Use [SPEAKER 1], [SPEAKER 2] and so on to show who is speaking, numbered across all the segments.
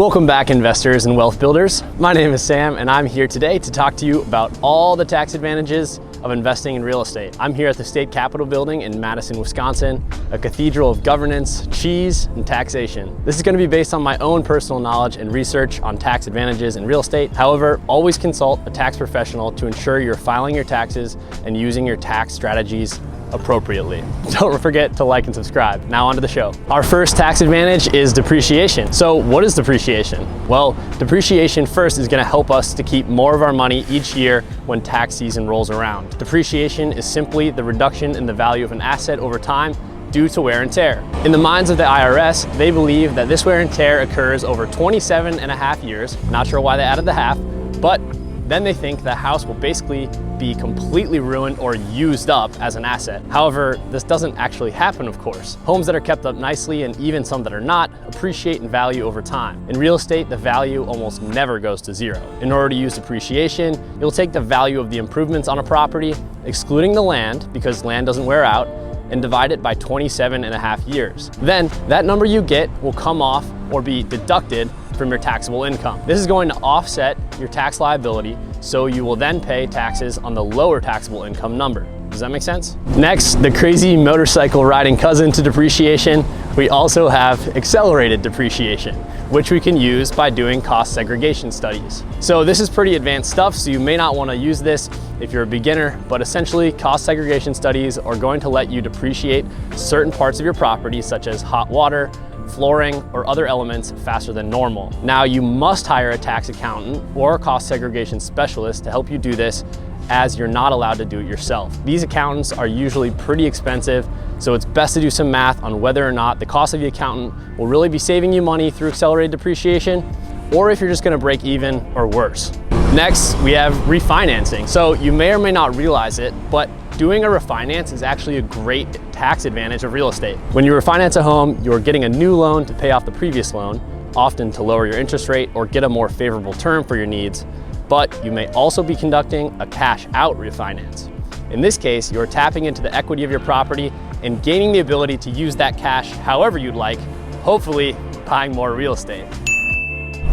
[SPEAKER 1] Welcome back, investors and wealth builders. My name is Sam and I'm here today to talk to you about all the tax advantages of investing in real estate. I'm here at the State Capitol Building in Madison, Wisconsin, a cathedral of governance, cheese, and taxation. This is going to be based on my own personal knowledge and research on tax advantages in real estate. However, always consult a tax professional to ensure you're filing your taxes and using your tax strategies appropriately. Don't forget to like and subscribe. Now onto the show. Our first tax advantage is depreciation. So what is depreciation? Well, depreciation first is going to help us to keep more of our money each year when tax season rolls around. Depreciation is simply the reduction in the value of an asset over time due to wear and tear. In the minds of the IRS, they believe that this wear and tear occurs over 27 and a half years. Not sure why they added the half, but then they think the house will basically be completely ruined or used up as an asset. However, this doesn't actually happen, of course. Homes that are kept up nicely, and even some that are not, appreciate in value over time. In real estate, the value almost never goes to zero. In order to use depreciation, you'll take the value of the improvements on a property, excluding the land, because land doesn't wear out, and divide it by 27 and a half years. Then that number you get will come off or be deducted from your taxable income. This is going to offset your tax liability, so you will then pay taxes on the lower taxable income number. Does that make sense? Next, the crazy motorcycle riding cousin to depreciation, we also have accelerated depreciation, which we can use by doing cost segregation studies. So this is pretty advanced stuff, so you may not want to use this if you're a beginner, but essentially cost segregation studies are going to let you depreciate certain parts of your property, such as hot water, flooring, or other elements faster than normal. Now, you must hire a tax accountant or a cost segregation specialist to help you do this, as you're not allowed to do it yourself. These accountants are usually pretty expensive, so it's best to do some math on whether or not the cost of the accountant will really be saving you money through accelerated depreciation, or if you're just gonna break even or worse. Next, we have refinancing. So you may or may not realize it, but doing a refinance is actually a great tax advantage of real estate. When you refinance a home, you're getting a new loan to pay off the previous loan, often to lower your interest rate or get a more favorable term for your needs, but you may also be conducting a cash out refinance. In this case, you're tapping into the equity of your property and gaining the ability to use that cash however you'd like, hopefully buying more real estate.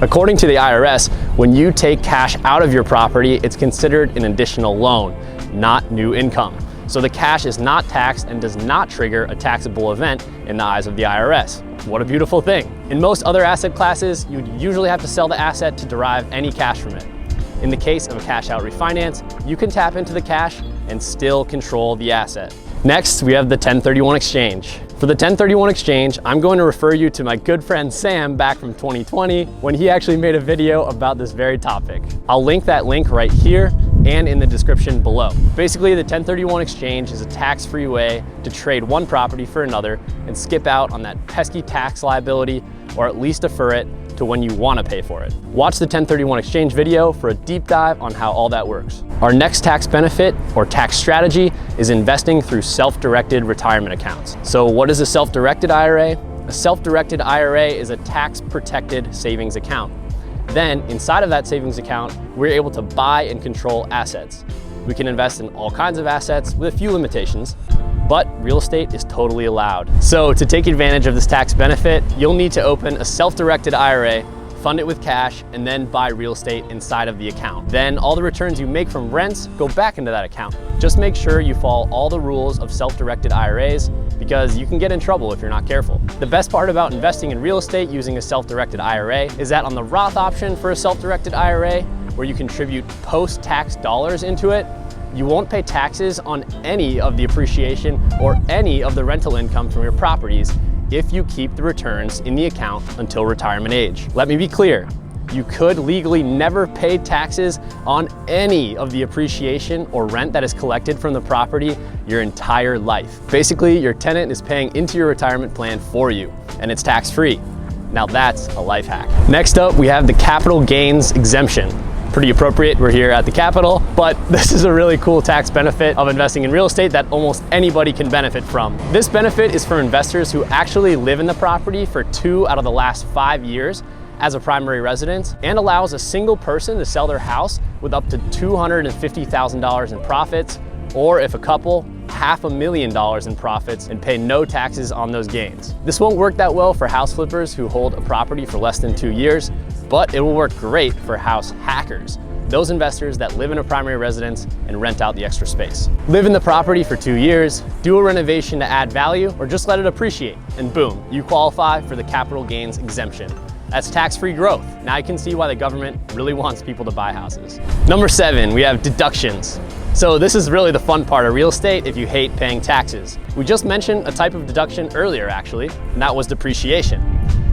[SPEAKER 1] According to the IRS, when you take cash out of your property, it's considered an additional loan, not new income. So the cash is not taxed and does not trigger a taxable event in the eyes of the IRS. What a beautiful thing. In most other asset classes, you'd usually have to sell the asset to derive any cash from it. In the case of a cash out refinance, you can tap into the cash and still control the asset. Next, we have the 1031 exchange. For the 1031 exchange, I'm going to refer you to my good friend Sam back from 2020 when he actually made a video about this very topic. I'll link that link right here and in the description below. Basically, the 1031 exchange is a tax-free way to trade one property for another and skip out on that pesky tax liability, or at least defer it to when you want to pay for it. Watch the 1031 exchange video for a deep dive on how all that works. Our next tax benefit or tax strategy is investing through self-directed retirement accounts. So what is a self-directed IRA? A self-directed IRA is a tax-protected savings account. Then inside of that savings account, we're able to buy and control assets. We can invest in all kinds of assets with a few limitations, but real estate is totally allowed. So to take advantage of this tax benefit, you'll need to open a self-directed IRA, fund it with cash, and then buy real estate inside of the account. Then all the returns you make from rents go back into that account. Just make sure you follow all the rules of self-directed IRAs, because you can get in trouble if you're not careful. The best part about investing in real estate using a self-directed IRA is that on the Roth option for a self-directed IRA, where you contribute post-tax dollars into it, you won't pay taxes on any of the appreciation or any of the rental income from your properties if you keep the returns in the account until retirement age. Let me be clear, you could legally never pay taxes on any of the appreciation or rent that is collected from the property your entire life. Basically, your tenant is paying into your retirement plan for you, and it's tax-free. Now that's a life hack. Next up, we have the capital gains exemption. Pretty appropriate, we're here at the Capitol, but this is a really cool tax benefit of investing in real estate that almost anybody can benefit from. This benefit is for investors who actually live in the property for 2 out of the last 5 years as a primary residence, and allows a single person to sell their house with up to $250,000 in profits, or if a couple, $500,000 in profits and pay no taxes on those gains. This won't work that well for house flippers who hold a property for less than 2 years, but it will work great for house hackers, those investors that live in a primary residence and rent out the extra space. Live in the property for 2 years, do a renovation to add value, or just let it appreciate, and boom, you qualify for the capital gains exemption. That's tax-free growth. Now you can see why the government really wants people to buy houses. Number 7, we have deductions. So this is really the fun part of real estate if you hate paying taxes. We just mentioned a type of deduction earlier actually, and that was depreciation.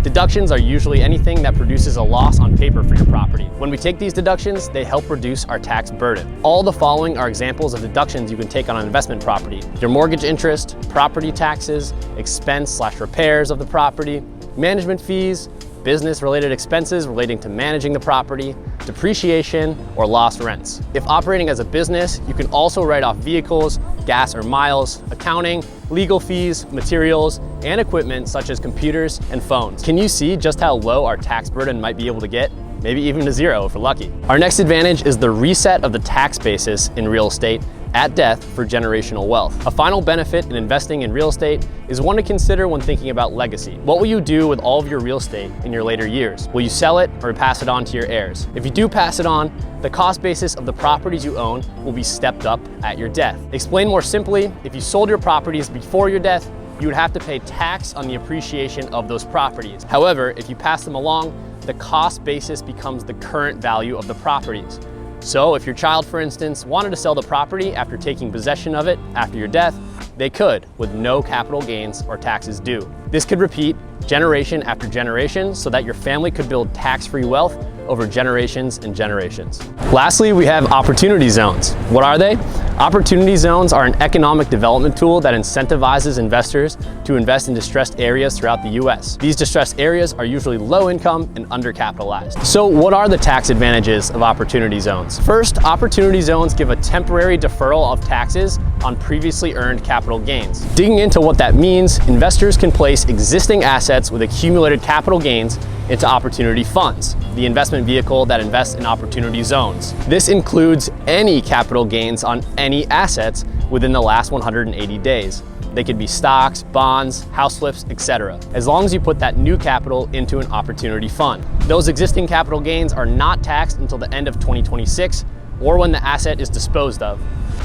[SPEAKER 1] Deductions are usually anything that produces a loss on paper for your property. When we take these deductions, they help reduce our tax burden. All the following are examples of deductions you can take on an investment property: your mortgage interest, property taxes, expense/repairs of the property, management fees, business-related expenses relating to managing the property, depreciation, or lost rents. If operating as a business, you can also write off vehicles, gas or miles, accounting, legal fees, materials, and equipment such as computers and phones. Can you see just how low our tax burden might be able to get? Maybe even to zero if we're lucky. Our next advantage is the reset of the tax basis in real estate at death for generational wealth. A final benefit in investing in real estate is one to consider when thinking about legacy. What will you do with all of your real estate in your later years? Will you sell it or pass it on to your heirs? If you do pass it on, the cost basis of the properties you own will be stepped up at your death. Explained more simply, if you sold your properties before your death, you would have to pay tax on the appreciation of those properties. However, if you pass them along, the cost basis becomes the current value of the properties. So if your child, for instance, wanted to sell the property after taking possession of it after your death, they could, with no capital gains or taxes due. This could repeat generation after generation so that your family could build tax-free wealth over generations and generations. Lastly, we have opportunity zones. What are they? Opportunity zones are an economic development tool that incentivizes investors to invest in distressed areas throughout the US. These distressed areas are usually low income and undercapitalized. So what are the tax advantages of opportunity zones? First, opportunity zones give a temporary deferral of taxes on previously earned capital gains. Digging into what that means, investors can place existing assets with accumulated capital gains into opportunity funds, the investment vehicle that invests in opportunity zones. This includes any capital gains on any assets within the last 180 days. They could be stocks, bonds, house flips, etc. As long as you put that new capital into an opportunity fund. Those existing capital gains are not taxed until the end of 2026 or when the asset is disposed of.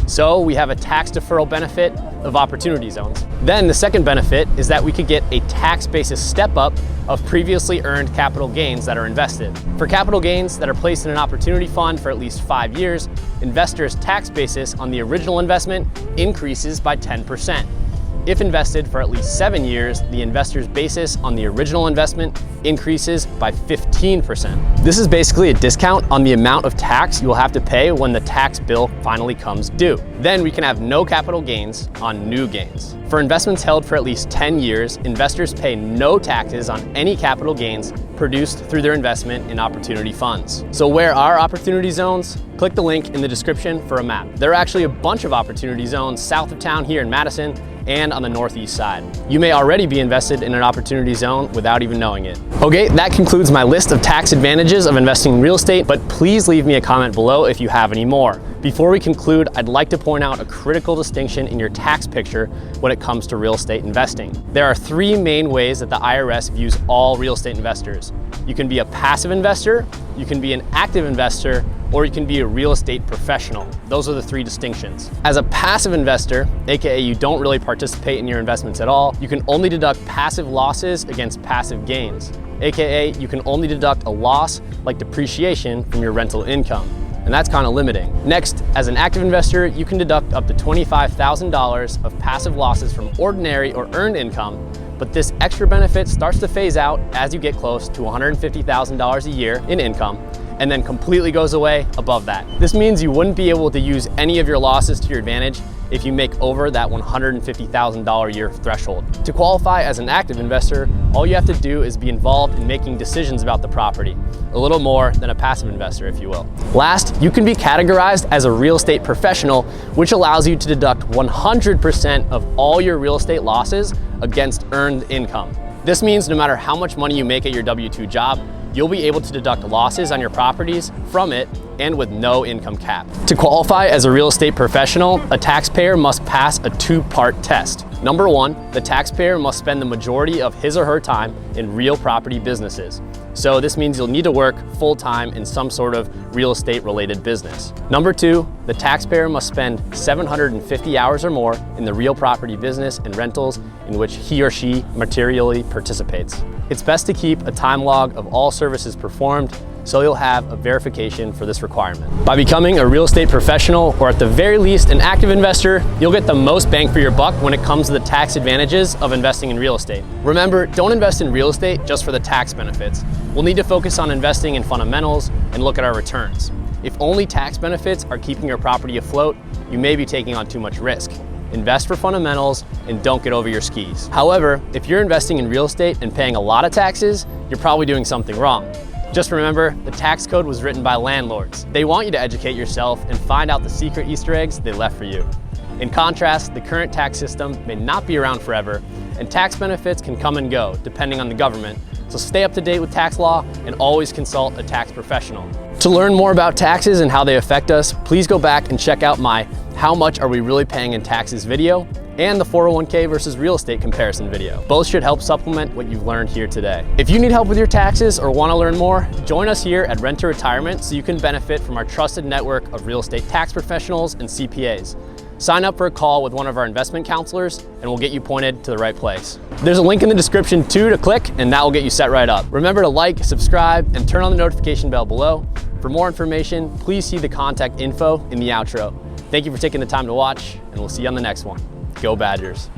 [SPEAKER 1] So we have a tax deferral benefit of opportunity zones. Then the second benefit is that we could get a tax basis step up of previously earned capital gains that are invested. For capital gains that are placed in an opportunity fund for at least 5 years, investors' tax basis on the original investment increases by 10%. If invested for at least 7 years, the investor's basis on the original investment increases by 15%. This is basically a discount on the amount of tax you will have to pay when the tax bill finally comes due. Then we can have no capital gains on new gains. For investments held for at least 10 years, investors pay no taxes on any capital gains produced through their investment in opportunity funds. So where are opportunity zones? Click the link in the description for a map. There are actually a bunch of opportunity zones south of town here in Madison and on the northeast side. You may already be invested in an opportunity zone without even knowing it. Okay, that concludes my list of tax advantages of investing in real estate, but please leave me a comment below if you have any more. Before we conclude, I'd like to point out a critical distinction in your tax picture when it comes to real estate investing. There are 3 main ways that the IRS views all real estate investors. You can be a passive investor, you can be an active investor, or you can be a real estate professional. Those are the 3 distinctions. As a passive investor, aka you don't really participate in your investments at all, you can only deduct passive losses against passive gains, aka you can only deduct a loss like depreciation from your rental income. And that's kind of limiting. Next, as an active investor, you can deduct up to $25,000 of passive losses from ordinary or earned income, but this extra benefit starts to phase out as you get close to $150,000 a year in income, and then completely goes away above that. This means you wouldn't be able to use any of your losses to your advantage if you make over that $150,000 a year threshold. To qualify as an active investor, all you have to do is be involved in making decisions about the property, a little more than a passive investor, if you will. Last, you can be categorized as a real estate professional, which allows you to deduct 100% of all your real estate losses against earned income. This means no matter how much money you make at your W-2 job, you'll be able to deduct losses on your properties from it and with no income cap. To qualify as a real estate professional, a taxpayer must pass a two-part test. Number one, the taxpayer must spend the majority of his or her time in real property businesses. So this means you'll need to work full-time in some sort of real estate related business. Number two, the taxpayer must spend 750 hours or more in the real property business and rentals in which he or she materially participates. It's best to keep a time log of all services performed, so you'll have a verification for this requirement. By becoming a real estate professional, or at the very least an active investor, you'll get the most bang for your buck when it comes to the tax advantages of investing in real estate. Remember, don't invest in real estate just for the tax benefits. We'll need to focus on investing in fundamentals and look at our returns. If only tax benefits are keeping your property afloat, you may be taking on too much risk. Invest for fundamentals and don't get over your skis. However, if you're investing in real estate and paying a lot of taxes, you're probably doing something wrong. Just remember, the tax code was written by landlords. They want you to educate yourself and find out the secret Easter eggs they left for you. In contrast, the current tax system may not be around forever, and tax benefits can come and go depending on the government, so stay up to date with tax law and always consult a tax professional. To learn more about taxes and how they affect us, please go back and check out my How Much Are We Really Paying in Taxes video and the 401k versus real estate comparison video. Both should help supplement what you've learned here today. If you need help with your taxes or want to learn more, join us here at Rent to Retirement so you can benefit from our trusted network of real estate tax professionals and CPAs. Sign up for a call with one of our investment counselors and we'll get you pointed to the right place. There's a link in the description too to click, and that will get you set right up. Remember to like, subscribe, and turn on the notification bell below. For more information, please see the contact info in the outro. Thank you for taking the time to watch, and we'll see you on the next one. Go Badgers.